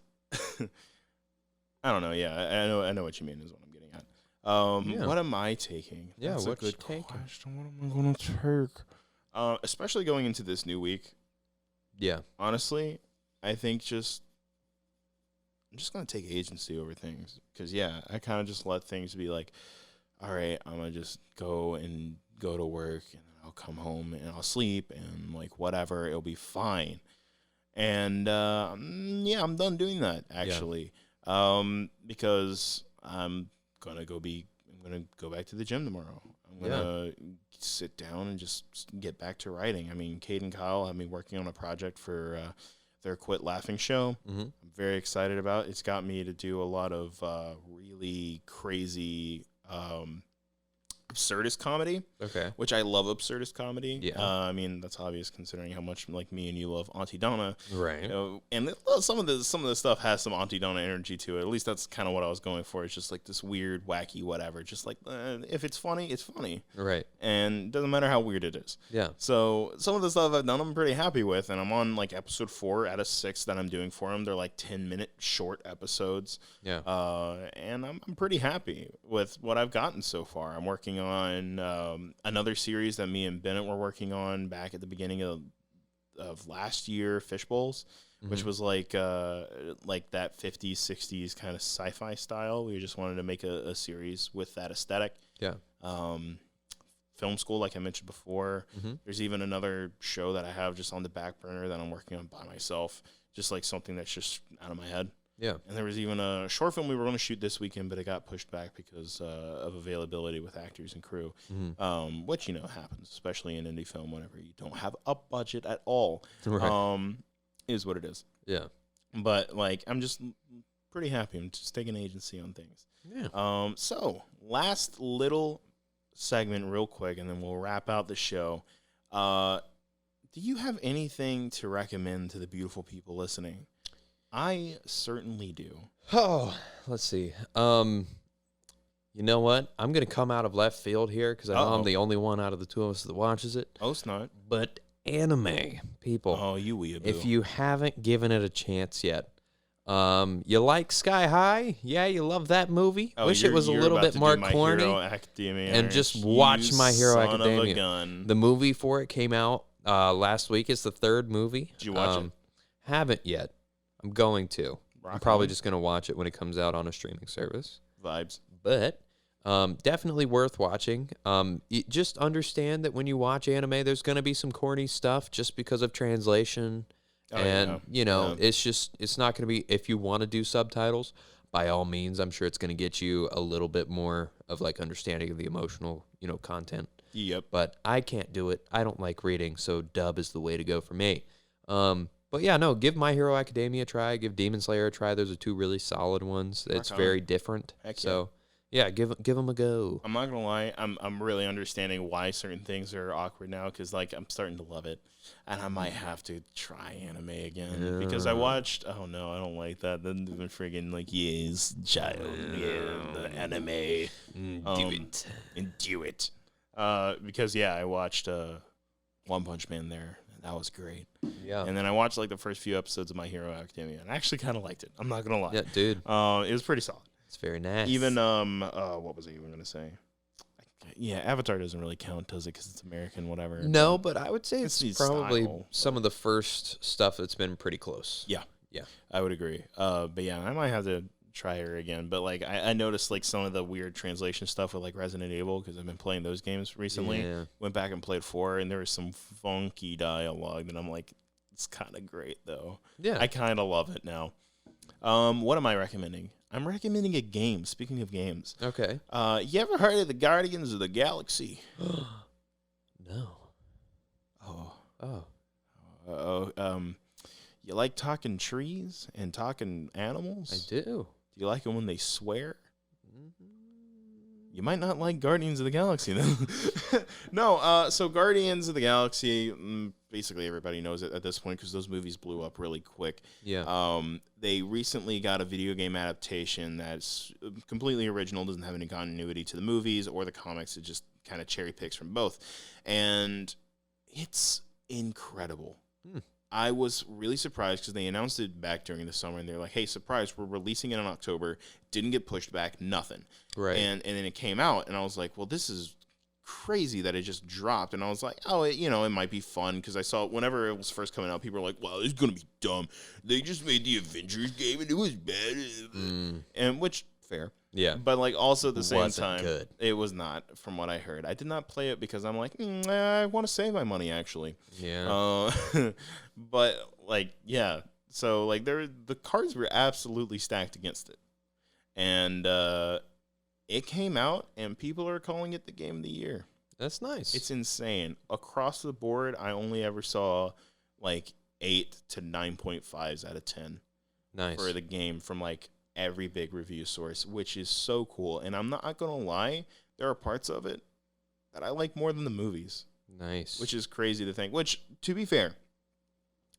I don't know. Yeah, I know what you mean is what I'm getting at. What am I taking? Yeah, That's what's a good taking? question. What am I going to take? Especially going into this new week. Yeah. Honestly, I think I'm just going to take agency over things. Because, I kind of just let things be like, all right, I'm going to just go to work, and I'll come home, and I'll sleep, and, like, whatever, it'll be fine. And, I'm done doing that, actually. Yeah. Because I'm going to go back to the gym tomorrow. I'm going to sit down and just get back to writing. I mean, Cade and Kyle have me working on a project for their Quit Laughing show. Mm-hmm. I'm very excited about it. It's got me to do a lot of really crazy absurdist comedy. Okay. Which I love absurdist comedy. Yeah. I mean, that's obvious considering how much like me and you love Auntie Donna. Right. And some of the stuff has some Auntie Donna energy to it. At least that's kind of what I was going for. It's just like this weird, wacky, whatever. Just like if it's funny, it's funny. Right. And it doesn't matter how weird it is. Yeah. So some of the stuff I've done, I'm pretty happy with, and I'm on like episode 4 out of 6 that I'm doing for them. They're like 10-minute short episodes. Yeah. And I'm pretty happy with what I've gotten so far. I'm working on another series that me and Bennett were working on back at the beginning of last year, Fish Bowls, which was like that 50s, 60s kind of sci-fi style. We just wanted to make a series with that aesthetic. Yeah. Film school, like I mentioned before. Mm-hmm. There's even another show that I have just on the back burner that I'm working on by myself, just like something that's just out of my head. Yeah. And there was even a short film we were going to shoot this weekend, but it got pushed back because of availability with actors and crew, which, happens, especially in indie film whenever you don't have a budget at all, is what it is. Yeah. But, like, I'm just pretty happy. I'm just taking agency on things. Yeah. So, last little segment real quick, and then we'll wrap out the show. Do you have anything to recommend to the beautiful people listening? I certainly do. Oh, let's see. You know what? I'm going to come out of left field here because I know I'm the only one out of the two of us that watches it. Oh, it's not. But anime, people. Oh, you weeaboo. If you haven't given it a chance yet, you like Sky High? Yeah, you love that movie? Wish it was a little bit more corny. And just watch My Hero Academia. Of a gun. The movie for it came out last week. It's the third movie. Did you watch it? Haven't yet. I'm going to. I'm probably just going to watch it when it comes out on a streaming service. Vibes. But definitely worth watching. Just understand that when you watch anime, there's going to be some corny stuff just because of translation. It's not going to be, if you want to do subtitles, by all means, I'm sure it's going to get you a little bit more of like understanding of the emotional, content. Yep. But I can't do it. I don't like reading, so dub is the way to go for me. But yeah, no, give My Hero Academia a try. Give Demon Slayer a try. Those are two really solid ones. It's very different. Heck so yeah, give them a go. I'm not gonna lie. I'm really understanding why certain things are awkward now because like I'm starting to love it, and I might have to try anime again because I watched. Oh no, I don't like that. Then the friggin' like yes, child, the anime. Do it. Because I watched One Punch Man there. That was great. Yeah. And then I watched like the first few episodes of My Hero Academia, and I actually kind of liked it. I'm not gonna lie. Yeah, dude. It was pretty solid. It's very nice. Even what was I even gonna say? Yeah, Avatar doesn't really count, does it? Because it's American, whatever. No, but I would say it's probably style, some of the first stuff that's been pretty close. Yeah, yeah, I would agree. But yeah, I might have to try her again. But like, I noticed like some of the weird translation stuff with like Resident Evil because I've been playing those games recently. Yeah. Went back and played 4, and there was some funky dialogue that I'm like, it's kind of great though. Yeah, I kind of love it now. What am I recommending? I'm recommending a game. Speaking of games. Okay. You ever heard of the Guardians of the Galaxy? No. Oh. You like talking trees and talking animals? I do. Do you like them when they swear? Mm-hmm. You might not like Guardians of the Galaxy, though. No, so Guardians of the Galaxy, basically everybody knows it at this point because those movies blew up really quick. Yeah. They recently got a video game adaptation that's completely original, doesn't have any continuity to the movies or the comics. It just kind of cherry picks from both. And it's incredible. I was really surprised because they announced it back during the summer, and they're like, hey, surprise, we're releasing it in October. Didn't get pushed back, nothing. Right. And then it came out, and I was like, well, this is crazy that it just dropped. And I was like, oh, it might be fun because I saw it whenever it was first coming out, people were like, wow, it's going to be dumb. They just made the Avengers game, and it was bad. And which, fair. Yeah. But like also at the same time, good. It was not, from what I heard. I did not play it because I'm like, I want to save my money, actually. Yeah. But like, yeah. So like the cards were absolutely stacked against it. And it came out and people are calling it the game of the year. That's nice. It's insane. Across the board, I only ever saw like 8 to 9.5s out of 10. Nice. For the game from like every big review source, which is so cool. And I'm not going to lie, there are parts of it that I like more than the movies. Nice. Which is crazy to think. Which, to be fair,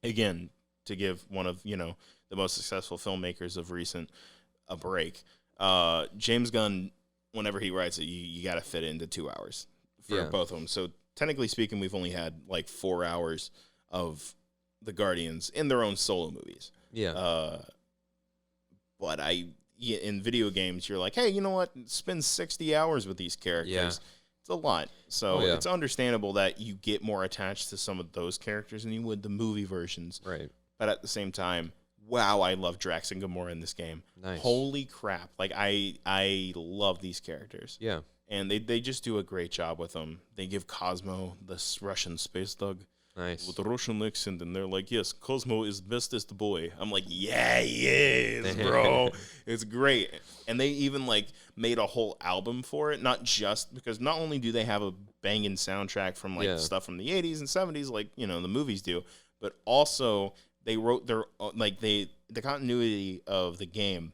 again, to give one of, the most successful filmmakers of recent a break, James Gunn, whenever he writes it, you got to fit it into 2 hours for both of them. So technically speaking, we've only had like 4 hours of the Guardians in their own solo movies. Yeah. But in video games, you're like, hey, you know what? Spend 60 hours with these characters. Yeah. It's a lot. So it's understandable that you get more attached to some of those characters than you would the movie versions. Right. But at the same time, wow, I love Drax and Gamora in this game. Nice. Holy crap. Like, I love these characters. Yeah. And they just do a great job with them. They give Cosmo, this Russian space thug, nice, with the Russian accent, and they're like, yes, Cosmo is bestest boy. I'm like, yeah, he is, bro. It's great. And they even like made a whole album for it, not just because not only do they have a banging soundtrack from like stuff from the 80s and 70s, like, the movies do, but also they wrote their the continuity of the game.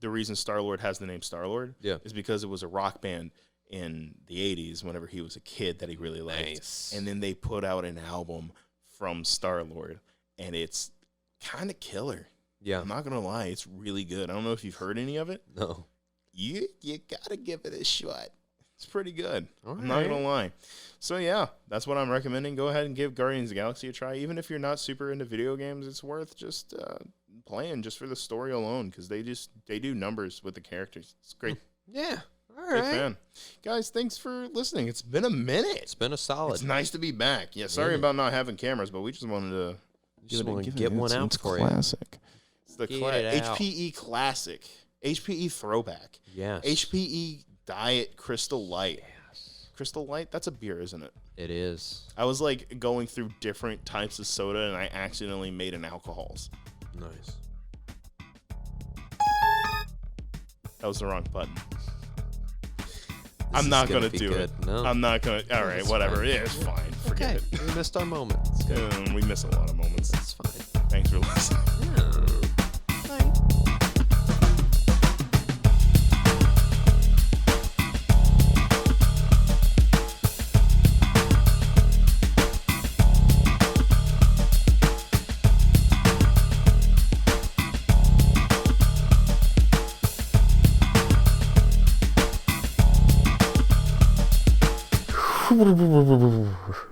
The reason Star-Lord has the name Star-Lord is because it was a rock band in the 80s whenever he was a kid that he really liked. Nice. And then they put out an album from Star-Lord, and it's kind of killer. Yeah. I'm not going to lie. It's really good. I don't know if you've heard any of it. No. You got to give it a shot. It's pretty good. All I'm not gonna lie. So yeah, that's what I'm recommending. Go ahead and give Guardians of the Galaxy a try. Even if you're not super into video games, it's worth just playing just for the story alone, because they do numbers with the characters. It's great. Yeah. All Big right. fan. Guys, thanks for listening. It's been a minute. It's been a solid. It's nice to be back. Yeah, sorry about not having cameras, but we just wanted to get one out for you. Classic. It's the Get it out. HPE Classic. HPE Throwback. Yes. HPE Diet Crystal Light. Crystal Light? That's a beer, isn't it? It is. I was like going through different types of soda, and I accidentally made an alcohols. Nice. That was the wrong button. I'm not going to do it. No. I'm not going to. All right, whatever. Fine. Yeah, it's fine. Forget it. We missed our moment. It's good. We miss a lot of moments. That's fine. Thanks for listening. Yeah. Bye. Brrr.